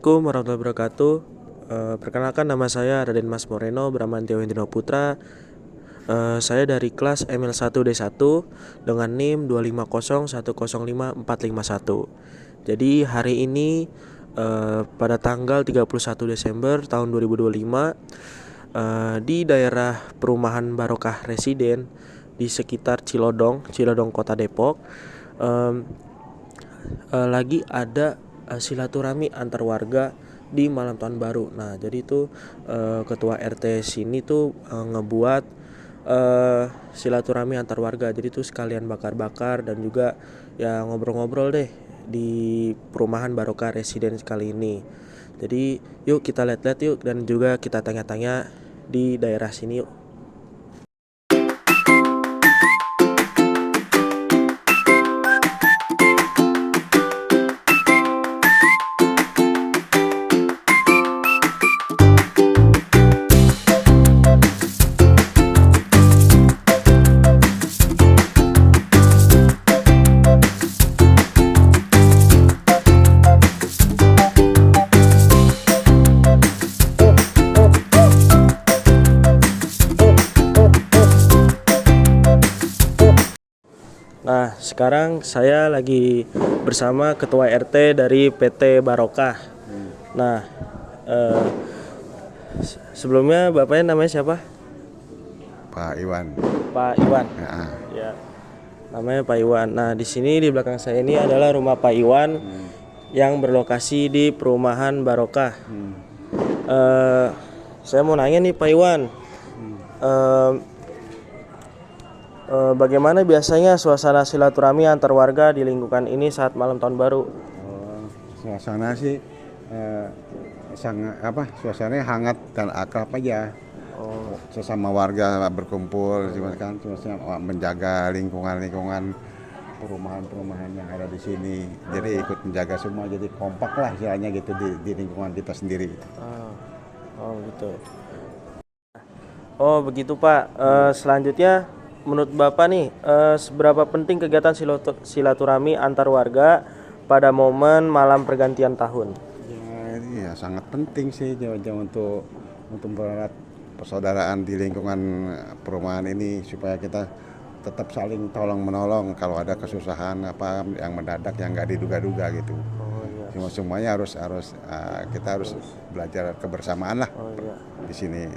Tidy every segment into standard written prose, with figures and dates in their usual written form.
Assalamualaikum warahmatullahi wabarakatuh. Perkenalkan, nama saya Raden Mas Moreno Bramantio Hendro Putra. Saya dari kelas ML1D1 dengan NIM 250105451. Jadi hari ini pada tanggal 31 Desember tahun 2025 di daerah perumahan Barokah Residen di sekitar Cilodong Kota Depok, lagi ada silaturahmi antar warga di malam tahun baru. Nah, jadi itu ketua RT sini tuh ngebuat silaturahmi antar warga. Jadi tuh sekalian bakar-bakar dan juga ya ngobrol-ngobrol deh di perumahan Barokah Residen kali ini. Jadi yuk kita lihat-lihat yuk, dan juga kita tanya-tanya di daerah sini yuk. Nah, sekarang saya lagi bersama ketua RT dari PT Barokah. Nah, sebelumnya bapaknya namanya siapa? Pak Iwan. Pak Iwan. Ya. Ya, namanya Pak Iwan. Nah, di sini di belakang saya ini adalah rumah Pak Iwan yang berlokasi di perumahan Barokah. Saya mau nanya nih Pak Iwan, bagaimana biasanya suasana silaturahmi antar warga di lingkungan ini saat malam tahun baru? Suasana sih suasananya hangat dan akrab aja. Sesama warga berkumpul, kan menjaga lingkungan perumahan yang ada di sini. Jadi ikut menjaga semua, jadi kompak lah istilahnya gitu di lingkungan kita sendiri. Gitu. Oh begitu Pak. Selanjutnya, menurut Bapak nih, seberapa penting kegiatan silaturahmi antar warga pada momen malam pergantian tahun? Ya, ini ya sangat penting sih untuk mempererat persaudaraan di lingkungan perumahan ini, supaya kita tetap saling tolong menolong kalau ada kesusahan apa yang mendadak yang nggak diduga-duga gitu. Semuanya kita harus belajar kebersamaan lah di sini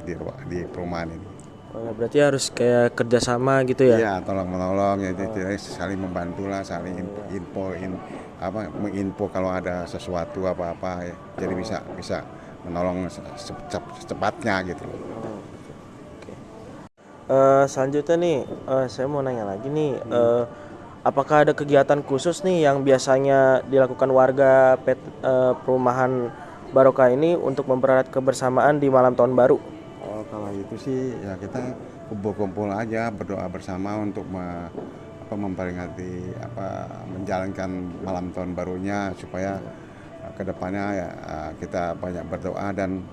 di perumahan ini. Berarti harus kayak kerjasama gitu ya? Iya, tolong menolong ya, saling membantu lah, saling menginfo kalau ada sesuatu apa-apa ya. Jadi bisa menolong secepatnya gitu. Selanjutnya nih, saya mau nanya lagi nih, apakah ada kegiatan khusus nih yang biasanya dilakukan warga perumahan Barokah ini untuk mempererat kebersamaan di malam tahun baru? Kalau itu sih ya kita kumpul-kumpul aja, berdoa bersama untuk memperingati menjalankan malam tahun barunya, supaya kedepannya ya kita banyak berdoa dan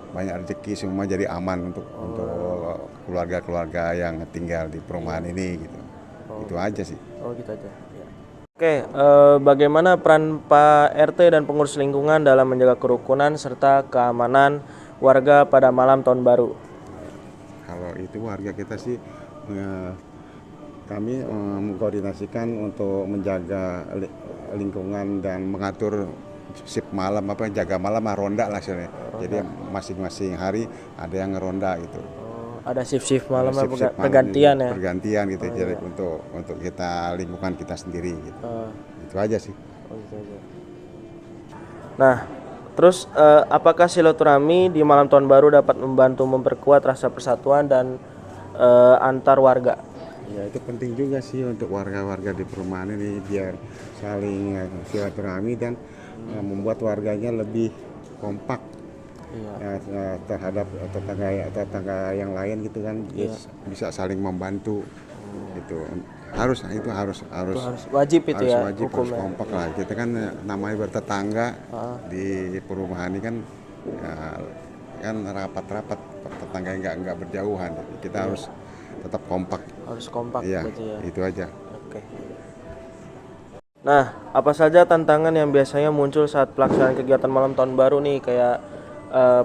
banyak rezeki, semua jadi aman untuk keluarga-keluarga yang tinggal di perumahan ini gitu. Itu aja sih. Gitu aja. Ya. Oke, bagaimana peran Pak RT dan pengurus lingkungan dalam menjaga kerukunan serta keamanan warga pada malam tahun baru? Kalau itu warga kita sih, kami mengkoordinasikan untuk menjaga lingkungan dan mengatur shift malam, jaga malam, ronda lah sebenarnya. Jadi masing-masing hari ada yang ngeronda gitu. Ada shift malam, pergantian ya? Pergantian gitu, jadi untuk kita lingkungan kita sendiri gitu. Itu aja sih. Gitu aja. Nah, terus apakah silaturahmi di malam tahun baru dapat membantu memperkuat rasa persatuan dan antar warga? Ya, itu penting juga sih untuk warga-warga di perumahan ini, biar saling silaturahmi dan membuat warganya lebih kompak terhadap tetangga yang lain gitu kan. Bisa saling membantu gitu. Harus wajib itu ya, harus kompak lah. Kita kan namanya bertetangga di perumahan ini kan rapat-rapat, tetangga nggak berjauhan. Kita harus tetap kompak. Harus kompak ya, berarti ya. itu aja. Oke. Nah, apa saja tantangan yang biasanya muncul saat pelaksanaan kegiatan malam tahun baru nih, kayak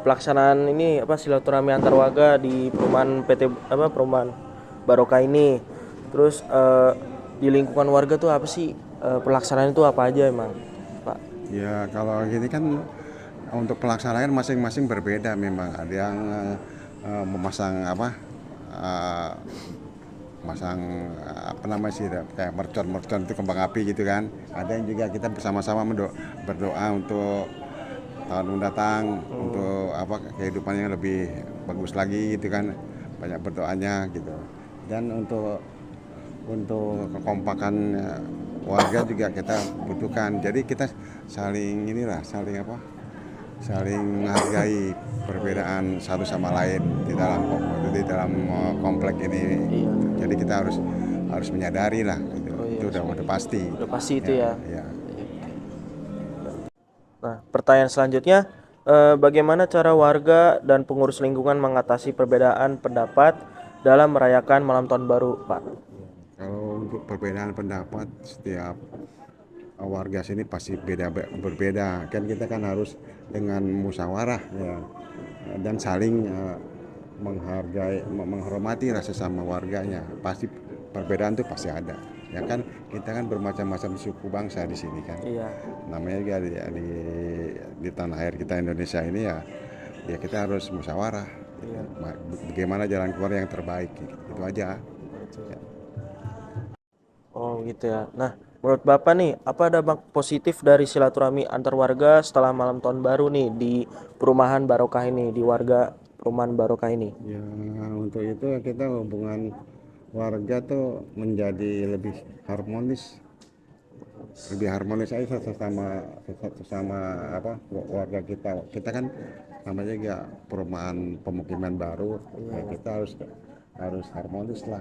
pelaksanaan ini apa silaturahmi antar warga di perumahan PT apa perumahan Barokah ini. Terus di lingkungan warga tuh apa sih pelaksanaan itu apa aja emang, Pak? Ya kalau gini kan untuk pelaksanaan masing-masing berbeda memang. Ada yang memasang apa eh, masang apa namanya sih kayak mercon-mercon itu kembang api gitu kan. Ada yang juga kita bersama-sama berdoa untuk tahun mendatang untuk apa kehidupannya lebih bagus lagi gitu kan, banyak berdoanya gitu. Dan untuk kekompakan warga juga kita butuhkan, jadi kita saling inilah saling apa saling menghargai perbedaan satu sama lain di dalam komplek ini. Iya. Jadi kita harus harus menyadari lah gitu. Oh Itu iya, udah pasti. udah pasti itu Ya, ya. ya. Nah, pertanyaan selanjutnya, bagaimana cara warga dan pengurus lingkungan mengatasi perbedaan pendapat dalam merayakan malam tahun baru, Pak? Kalau untuk perbedaan pendapat setiap warga sini pasti berbeda kan, kita kan harus dengan musyawarah ya, dan saling menghargai menghormati rasa sesama warganya. Pasti perbedaan itu pasti ada ya kan, kita kan bermacam-macam suku bangsa di sini kan, Iya. namanya juga di tanah air kita Indonesia ini ya, ya kita harus musyawarah Iya. bagaimana jalan keluar yang terbaik gitu aja ya. Oh gitu ya. Nah, menurut Bapak nih, apa dampak positif dari silaturahmi antar warga setelah malam tahun baru nih di perumahan Barokah ini, di warga perumahan Barokah ini? Ya, untuk itu kita hubungan warga tuh menjadi lebih harmonis aja sesama apa warga kita. Kita kan namanya juga perumahan pemukiman baru, ya kita harus harmonis lah,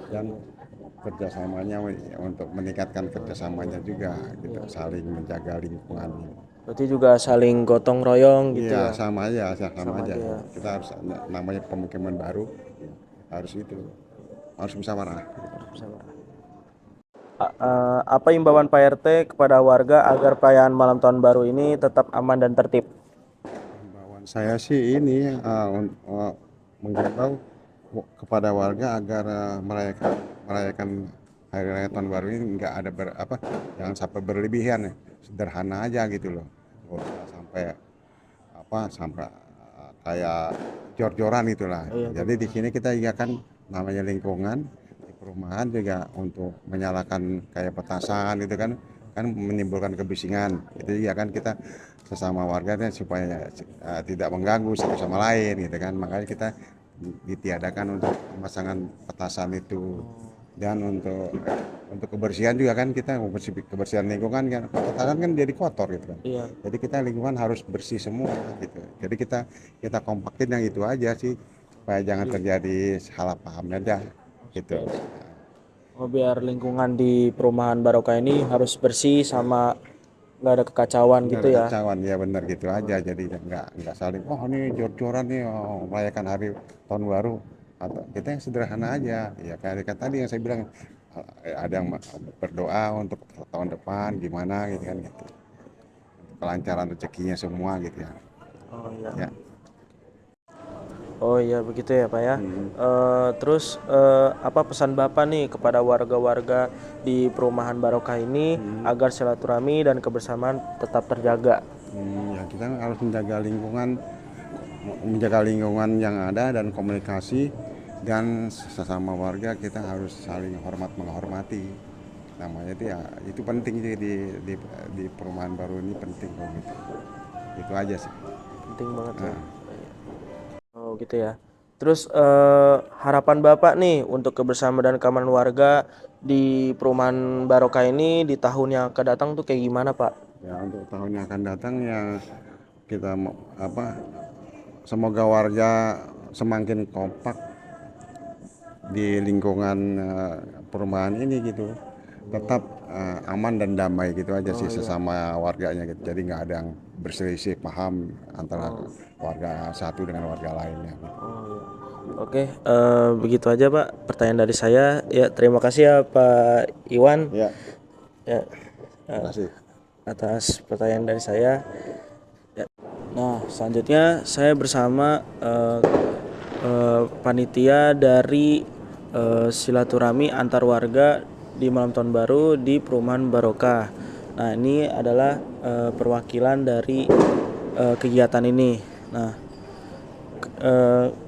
dan kerjasamanya untuk meningkatkan kerjasamanya juga gitu, saling menjaga lingkungan. Berarti juga saling gotong royong gitu Iya, ya. sama aja, sama aja. aja ya. Kita harus namanya pemukiman baru, harus harus musyawarah. Apa imbauan Pak RT kepada warga agar perayaan malam tahun baru ini tetap aman dan tertib? Himbauan saya sih ini menghimbau kepada warga agar merayakan hari raya tahun baru ini nggak ada jangan sampai berlebihan ya, sederhana aja gitu loh, nggak usah sampai kayak jor-joran itulah. Iya, Jadi di sini kita juga kan namanya lingkungan di perumahan juga untuk menyalakan kayak petasan itu kan kan menimbulkan kebisingan. Itu juga kan kita sesama warganya supaya tidak mengganggu satu sama lain gitu kan. Makanya kita ditiadakan untuk pemasangan petasan itu. Dan untuk kebersihan juga kan kita kebersihan lingkungan kan, petasan kan jadi kotor gitu kan. Iya. Jadi kita lingkungan harus bersih semua gitu. Jadi kita kompakin yang itu aja sih, supaya jangan terjadi salah paham aja gitu. Oh, biar lingkungan di perumahan Barokah ini harus bersih sama nggak ada kekacauan Nggak gitu ada ya. kacauan ya, benar gitu aja. Jadi nggak saling ini jor-joran nih merayakan hari tahun baru. Atau kita yang sederhana aja ya, kayak tadi yang saya bilang, ada yang berdoa untuk tahun depan gimana gitu kan gitu, kelancaran rezekinya semua gitu ya. Oh iya. Ya. Oh iya begitu ya Pak ya. Terus apa pesan Bapak nih kepada warga-warga di perumahan Barokah ini agar silaturahmi dan kebersamaan tetap terjaga? Ya kita harus menjaga lingkungan yang ada dan komunikasi, dan sesama warga kita harus saling menghormati. Namanya itu penting sih di perumahan baru ini, penting kok gitu. Itu aja sih. Penting banget ya. Nah. Oh gitu ya. Terus harapan Bapak nih untuk kebersamaan dan keamanan warga di perumahan Barokah ini di tahun yang akan datang tuh kayak gimana Pak? Ya untuk tahun yang akan datang ya kita semoga warga semakin kompak di lingkungan perumahan ini gitu, tetap aman dan damai gitu aja sih sesama warganya gitu. Jadi nggak ada yang berselisih paham antara warga satu dengan warga lainnya gitu. Oke, begitu aja Pak pertanyaan dari saya. Ya terima kasih ya Pak Iwan. Ya. Ya. Terima kasih. atas pertanyaan dari saya. Ya. Nah, selanjutnya saya bersama panitia dari silaturahmi antar warga di malam tahun baru di perumahan Barokah. Nah, ini adalah perwakilan dari kegiatan ini. Nah,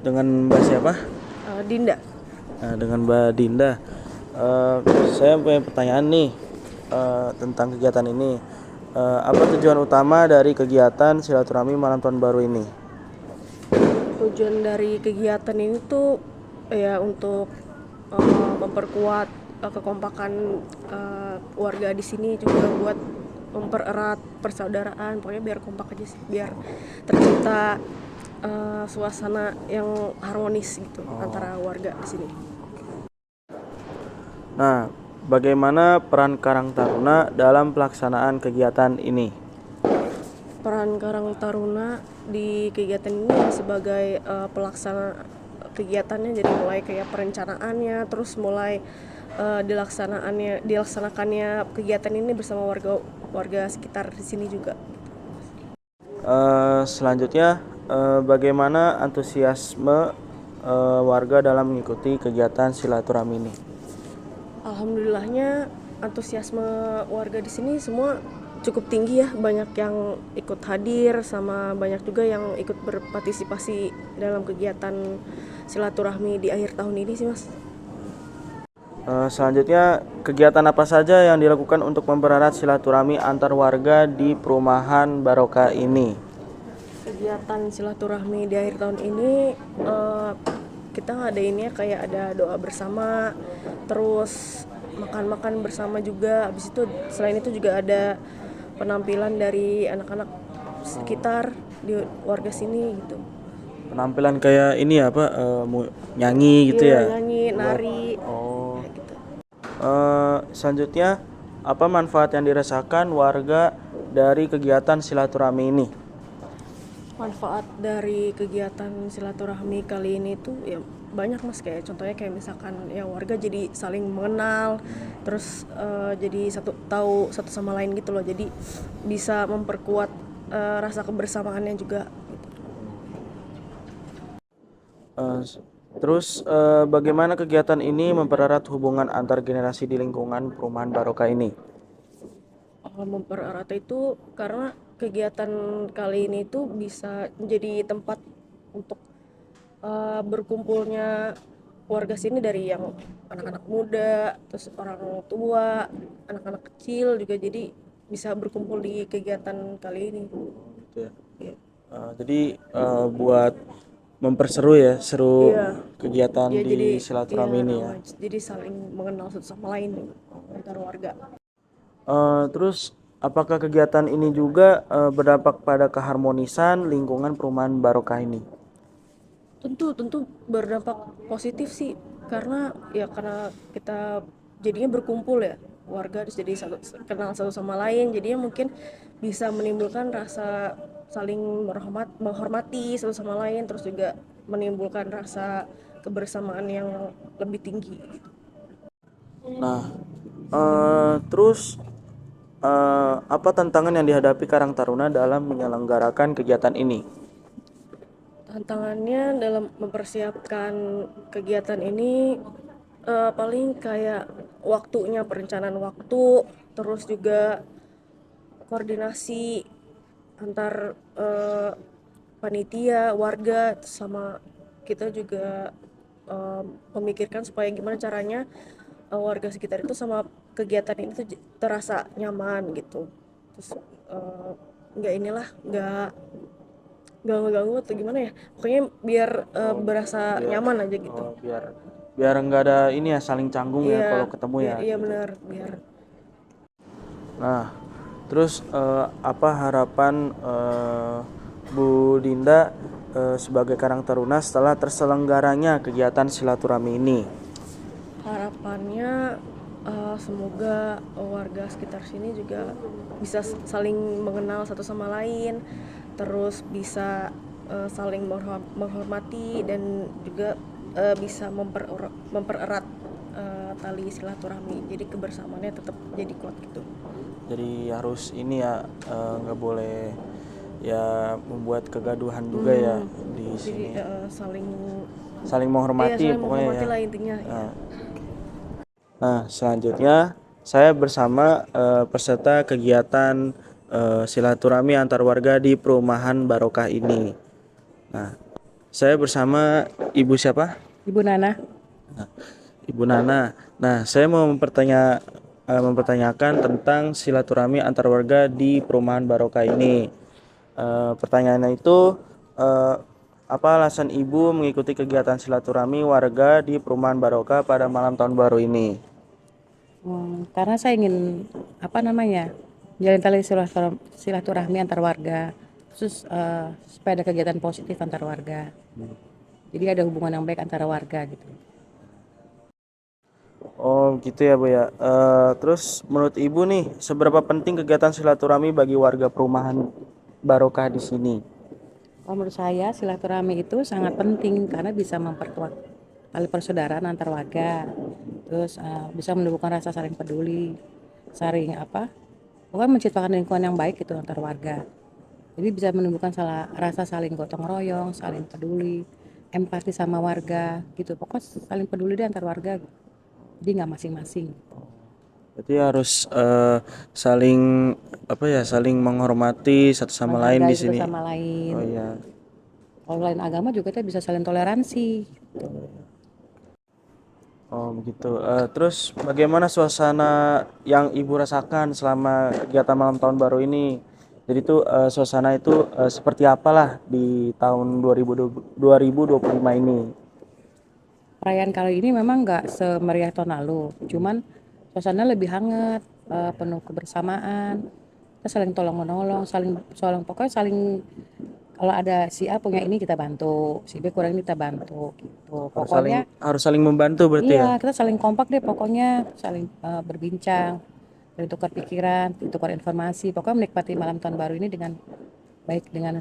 dengan Mbak siapa? Dinda. Nah, dengan Mbak Dinda, saya punya pertanyaan nih tentang kegiatan ini. Apa tujuan utama dari kegiatan silaturahmi malam tahun baru ini? Tujuan dari kegiatan ini tuh ya untuk memperkuat kekompakan warga di sini, juga buat mempererat persaudaraan. Pokoknya biar kompak aja sih, biar tercipta suasana yang harmonis gitu antara warga di sini. Nah, bagaimana peran Karang Taruna dalam pelaksanaan kegiatan ini? Peran Karang Taruna di kegiatan ini sebagai pelaksana kegiatannya, jadi mulai kayak perencanaannya, terus mulai dilaksanakannya kegiatan ini bersama warga sekitar di sini juga. Selanjutnya, bagaimana antusiasme warga dalam mengikuti kegiatan silaturahmi ini? Alhamdulillahnya antusiasme warga di sini semua cukup tinggi ya, banyak yang ikut hadir, sama banyak juga yang ikut berpartisipasi dalam kegiatan silaturahmi di akhir tahun ini sih, Mas. Selanjutnya, kegiatan apa saja yang dilakukan untuk mempererat silaturahmi antar warga di perumahan Barokah ini? Kegiatan silaturahmi di akhir tahun ini kita ngadainnya kayak ada doa bersama, terus makan-makan bersama juga. Habis itu selain itu juga ada penampilan dari anak-anak sekitar di warga sini gitu. Penampilan kayak ini ya, apa nyanyi gitu ya? Nyanyi, nari. Oh. Kayak gitu. Selanjutnya, apa manfaat yang dirasakan warga dari kegiatan silaturahmi ini? Manfaat dari kegiatan silaturahmi kali ini tuh ya banyak, Mas. Kayak contohnya kayak misalkan ya warga jadi saling mengenal, terus jadi tahu satu sama lain gitu loh. Jadi bisa memperkuat rasa kebersamaannya juga gitu. Terus bagaimana kegiatan ini mempererat hubungan antar generasi di lingkungan perumahan Barokah ini? Mempererat itu karena kegiatan kali ini tuh bisa menjadi tempat untuk berkumpulnya warga sini, dari yang anak-anak muda, terus orang tua, anak-anak kecil juga, jadi bisa berkumpul di kegiatan kali ini. Gitu ya. Iya. Jadi buat memperseru ya, seru Iya. kegiatan Ya, di jadi silaturahmi ini ya. jadi saling mengenal satu sama lain antar warga. Terus apakah kegiatan ini juga berdampak pada keharmonisan lingkungan perumahan Barokah ini? Tentu berdampak positif sih, karena kita jadinya berkumpul ya warga, terus jadi kenal satu sama lain, jadinya mungkin bisa menimbulkan rasa saling menghormati satu sama lain, terus juga menimbulkan rasa kebersamaan yang lebih tinggi. Nah, terus apa tantangan yang dihadapi Karang Taruna dalam menyelenggarakan kegiatan ini? Tantangannya dalam mempersiapkan kegiatan ini paling kayak waktunya, perencanaan waktu, terus juga koordinasi antar panitia, warga, sama kita juga memikirkan supaya gimana caranya warga sekitar itu sama kegiatan ini tuh terasa nyaman gitu. Terus nggak ngeganggu atau gimana ya, pokoknya biar berasa nyaman aja gitu. Biar nggak ada ini ya, saling canggung ya kalau ketemu ya. Iya benar, biar. Nah, terus apa harapan Bu Dinda sebagai Karang Taruna setelah terselenggaranya kegiatan silaturahmi ini? Harapannya semoga warga sekitar sini juga bisa saling mengenal satu sama lain, terus bisa saling menghormati, dan juga bisa mempererat tali silaturahmi, jadi kebersamaannya tetap jadi kuat gitu. Jadi harus ini ya, nggak boleh ya membuat kegaduhan juga ya di Jadi sini. saling Saling menghormati saling pokoknya menghormati ya. lah intinya. Ya. Nah, selanjutnya saya bersama peserta kegiatan silaturahmi antar warga di perumahan Barokah ini. Nah, saya bersama Ibu siapa? Ibu Nana, Ibu Nana. Nah, saya mau mempertanyakan tentang silaturahmi antar warga di perumahan Barokah ini. Pertanyaannya itu, eh, apa alasan Ibu mengikuti kegiatan silaturahmi warga di perumahan Barokah pada malam tahun baru ini? karena saya ingin jalin tali silaturahmi antar warga, khusus supaya ada kegiatan positif antar warga. Jadi ada hubungan yang baik antara warga gitu. Oh gitu ya Bu ya. Terus menurut Ibu nih, seberapa penting kegiatan silaturahmi bagi warga perumahan Barokah di sini? Kalau menurut saya silaturahmi itu sangat penting karena bisa memperkuat tali persaudaraan antar warga, terus bisa menumbuhkan rasa saling peduli, saling pokoknya menciptakan lingkungan yang baik itu antar warga. Jadi bisa menumbuhkan rasa saling gotong royong, saling peduli, empati sama warga gitu. Pokoknya saling peduli deh antar warga. Jadi nggak masing-masing. Berarti harus saling saling menghormati satu sama lain Menghargai di satu sini. sama lain. Oh iya. Kalau lain agama juga kita bisa saling toleransi. Oh begitu. Terus bagaimana suasana yang Ibu rasakan selama kegiatan malam tahun baru ini? Jadi tuh suasana itu seperti apalah di tahun 2025 ini? Perayaan kali ini memang nggak semeriah tahun lalu, cuman suasana lebih hangat, penuh kebersamaan. Kita saling tolong menolong, pokoknya saling kalau ada si A punya ini kita bantu, si B kurang ini kita bantu gitu. Pokoknya Harus saling membantu berarti ya? iya, kita saling kompak deh pokoknya, saling berbincang, saling tukar pikiran, tukar informasi. Pokoknya menikmati malam tahun baru ini dengan baik, dengan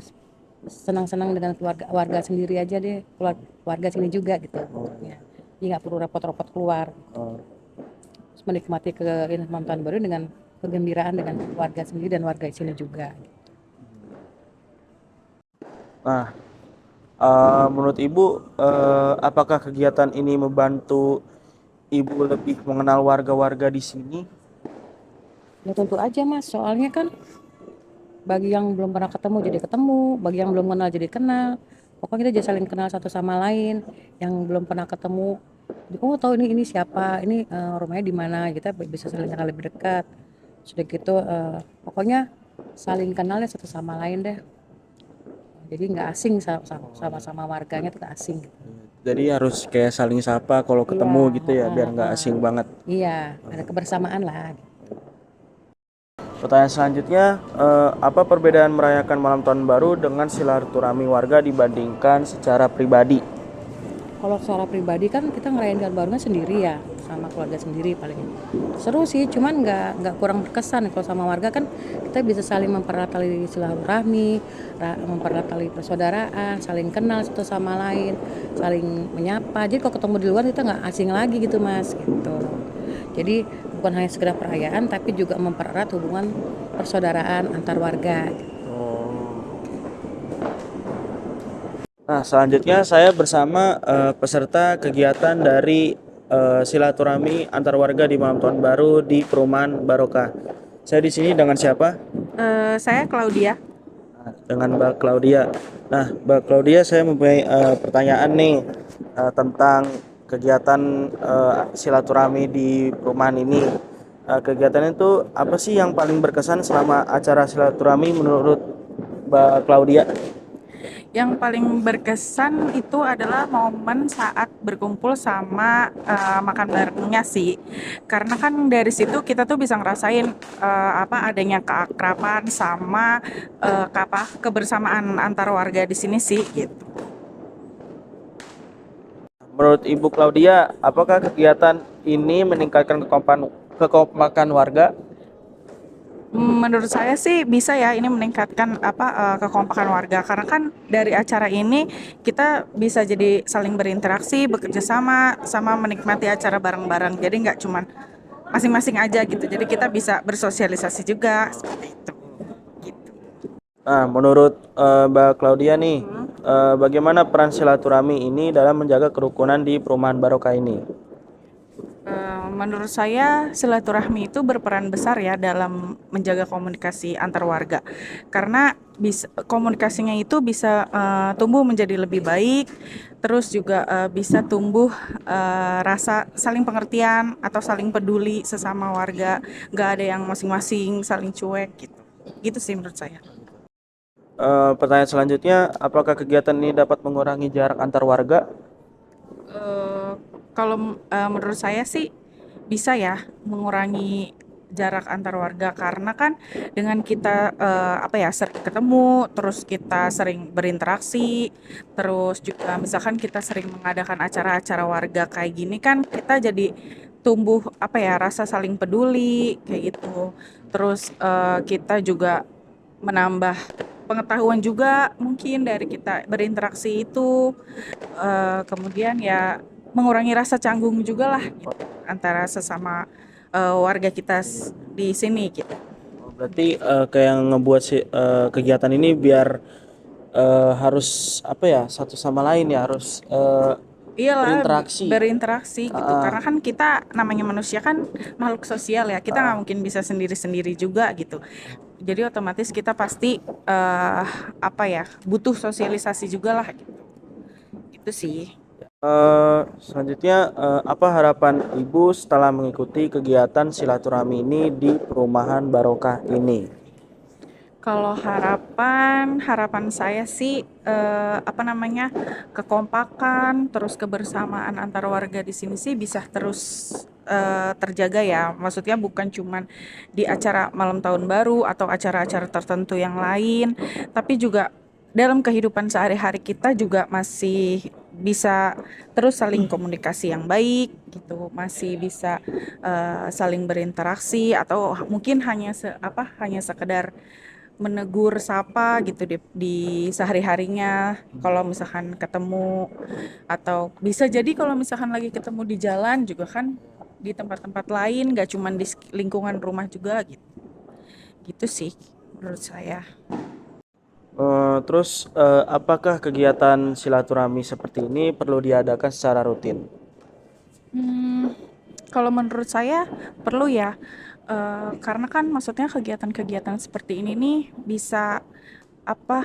senang-senang dengan warga sendiri aja deh, keluarga sini juga gitu. Ya. Jadi nggak perlu repot-repot keluar. Oh. Terus menikmati malam tahun baru dengan kegembiraan dengan warga sendiri dan warga sini juga. Nah, menurut Ibu, apakah kegiatan ini membantu Ibu lebih mengenal warga-warga di sini? Ya tentu aja Mas, soalnya kan bagi yang belum pernah ketemu jadi ketemu, bagi yang belum kenal jadi kenal. Pokoknya kita jadi saling kenal satu sama lain. Yang belum pernah ketemu, oh tahu ini siapa, ini rumahnya di mana, kita bisa saling kenal lebih dekat. Sudah gitu, pokoknya saling kenal ya satu sama lain deh. Jadi nggak asing sama warganya tuh nggak asing. Jadi harus kayak saling sapa kalau ketemu Iya, gitu ya, biar nggak asing banget. Iya, ada kebersamaan lah. Pertanyaan selanjutnya, apa perbedaan merayakan malam tahun baru dengan silaturahmi warga dibandingkan secara pribadi? Kalau secara pribadi kan kita ngerayain tahun barunya sendiri ya, sama keluarga sendiri paling. Seru sih, cuman nggak kurang berkesan. Kalau sama warga kan kita bisa saling mempererat tali silaturahmi, mempererat tali persaudaraan, saling kenal satu sama lain, saling menyapa. Jadi kalau ketemu di luar kita nggak asing lagi gitu Mas, gitu. Jadi bukan hanya sekedar perayaan, tapi juga mempererat hubungan persaudaraan antar warga. Nah, selanjutnya saya bersama peserta kegiatan dari silaturahmi antar warga di malam tahun baru di perumahan Barokah. Saya di sini dengan siapa? Saya Claudia. Nah, dengan Mbak Claudia. Nah, Mbak Claudia, saya mempunyai pertanyaan nih tentang kegiatan silaturahmi di perumahan ini. Kegiatan itu apa sih yang paling berkesan selama acara silaturahmi menurut Mbak Claudia? Yang paling berkesan itu adalah momen saat berkumpul sama makan barengnya sih. Karena kan dari situ kita tuh bisa ngerasain adanya keakraban sama kebersamaan antar warga di sini sih gitu. Menurut Ibu Claudia, apakah kegiatan ini meningkatkan kekompakan warga? Menurut saya sih bisa ya ini meningkatkan kekompakan warga karena kan dari acara ini kita bisa jadi saling berinteraksi, bekerja sama, sama menikmati acara bareng-bareng. Jadi nggak cuman masing-masing aja gitu. Jadi kita bisa bersosialisasi juga seperti itu. Gitu. Nah, menurut Mbak Claudia nih, bagaimana peran silaturahmi ini dalam menjaga kerukunan di perumahan Barokah ini? Menurut saya silaturahmi itu berperan besar ya dalam menjaga komunikasi antar warga karena komunikasinya itu bisa tumbuh menjadi lebih baik, terus juga bisa tumbuh rasa saling pengertian atau saling peduli sesama warga, nggak ada yang masing-masing saling cuek gitu sih menurut saya. Pertanyaan selanjutnya, apakah kegiatan ini dapat mengurangi jarak antar warga? Eh, Kalau menurut saya sih bisa ya mengurangi jarak antar warga karena kan dengan kita apa ya sering ketemu, terus kita sering berinteraksi, terus juga misalkan kita sering mengadakan acara-acara warga kayak gini kan kita jadi tumbuh apa ya rasa saling peduli kayak gitu. Terus kita juga menambah pengetahuan juga mungkin dari kita berinteraksi itu kemudian ya mengurangi rasa canggung juga lah gitu, antara sesama warga kita di sini gitu. Berarti kayak ngebuat kegiatan ini biar harus apa ya satu sama lain ya harus Iyalah berinteraksi. berinteraksi gitu karena kan kita namanya manusia kan makhluk sosial ya kita nggak mungkin bisa sendiri-sendiri juga gitu jadi otomatis kita pasti apa ya butuh sosialisasi juga lah gitu itu sih. Selanjutnya, apa harapan Ibu setelah mengikuti kegiatan silaturahmi ini di perumahan Barokah ini? Kalau harapan saya sih apa namanya kekompakan terus kebersamaan antar warga di sini sih bisa terus terjaga ya. Maksudnya bukan cuman di acara malam tahun baru atau acara-acara tertentu yang lain, tapi juga dalam kehidupan sehari-hari kita juga masih bisa terus saling komunikasi yang baik gitu, masih bisa saling berinteraksi atau mungkin hanya sekedar menegur sapa gitu di sehari-harinya kalau misalkan ketemu atau bisa jadi kalau misalkan lagi ketemu di jalan juga kan di tempat-tempat lain gak cuman di lingkungan rumah juga gitu gitu sih menurut saya. Terus, apakah kegiatan silaturahmi seperti ini perlu diadakan secara rutin? Hmm, Kalau menurut saya perlu ya, karena kan maksudnya kegiatan-kegiatan seperti ini nih bisa apa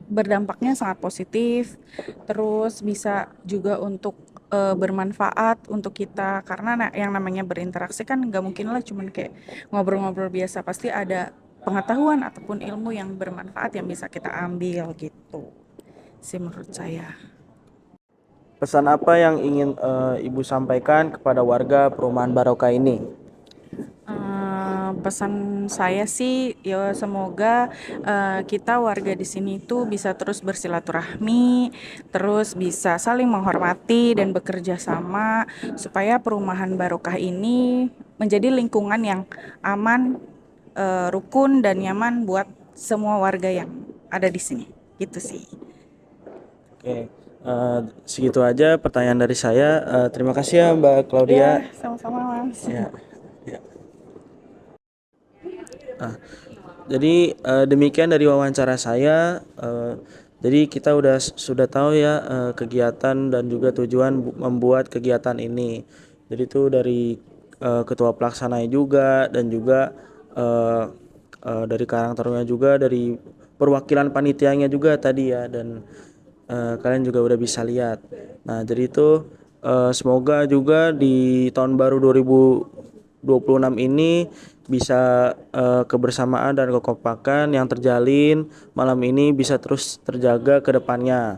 berdampaknya sangat positif, terus bisa juga untuk bermanfaat untuk kita karena yang namanya berinteraksi kan nggak mungkin lah cuman kayak ngobrol-ngobrol biasa pasti ada pengetahuan ataupun ilmu yang bermanfaat yang bisa kita ambil gitu sih menurut saya. Pesan apa yang ingin Ibu sampaikan kepada warga perumahan Barokah ini? Pesan saya sih ya semoga kita warga di sini tuh bisa terus bersilaturahmi, terus bisa saling menghormati dan bekerja sama supaya perumahan Barokah ini menjadi lingkungan yang aman, rukun dan nyaman buat semua warga yang ada di sini. Gitu sih. Oke, segitu aja pertanyaan dari saya. Terima kasih ya Mbak Claudia. Ya, sama-sama Mas. Ya, ya. Ah, jadi demikian dari wawancara saya. Jadi kita sudah tahu ya kegiatan dan juga tujuan membuat kegiatan ini. Jadi itu dari ketua pelaksananya juga dan juga eh, dari Karang Taruna juga dari perwakilan panitianya juga tadi ya dan kalian juga udah bisa lihat. Nah jadi itu semoga juga di tahun baru 2026 ini bisa kebersamaan dan kekompakan yang terjalin malam ini bisa terus terjaga ke depannya.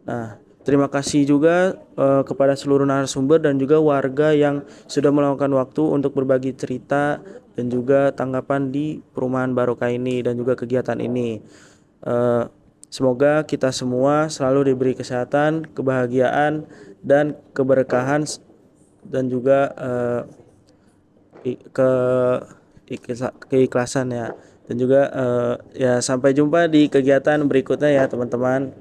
Nah, terima kasih juga kepada seluruh narasumber dan juga warga yang sudah meluangkan waktu untuk berbagi cerita dan juga tanggapan di perumahan Barokah ini dan juga kegiatan ini. Eh, Semoga kita semua selalu diberi kesehatan, kebahagiaan, dan keberkahan dan juga ke keikhlasan ya dan juga ya sampai jumpa di kegiatan berikutnya ya teman-teman.